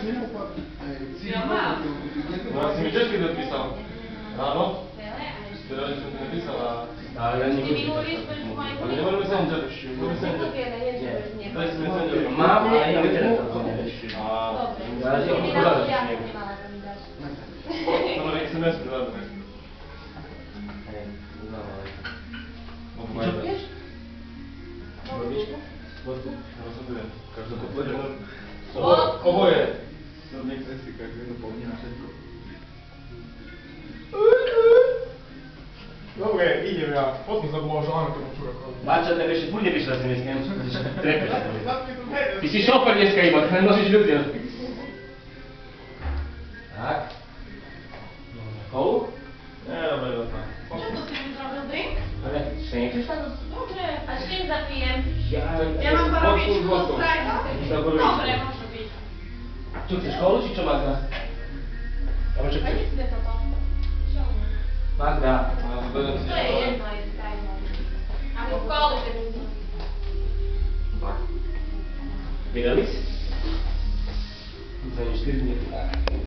Ja mám. No si mi česky dopísal. Ráno? Včera som ti napísal a... Ale ja Ty mi nikdy hovoríš, že majú Ale nemáme messenger. Messenger. To je messenger. mám, ale ja na telefón nevieš. A... Ja si ho poradím. To je SMS pridáme. Hej, no ale... Čo piješ? Robíš to? Vodku? Rozhodujem. Každú Vodku? Oboje. No nechce si každý napomína všetko. Dobre, idem ja. Potom zabudol želám tomu čurakovi. Bača, tak ešte furt nevyšla si dneska, trepeš. Ty si šofer dneska iba, nožíš ľudia. Tak. Kolu? Nie, dobre, dobre. Čo to si mi zrobil drink? Ale ešte nechceš tam? Dobre, a s čím zapijem? Ja mám parovičku vodku. do sprajta. Dobre, Dobre, môže byť. Čo chceš, kolu či čo Magda? Alebo čo A chceš? kde si toto? Čo? Magda. To je jedno, je tajno. Ako kolu, že by si... Vydali si? Za 4 dní.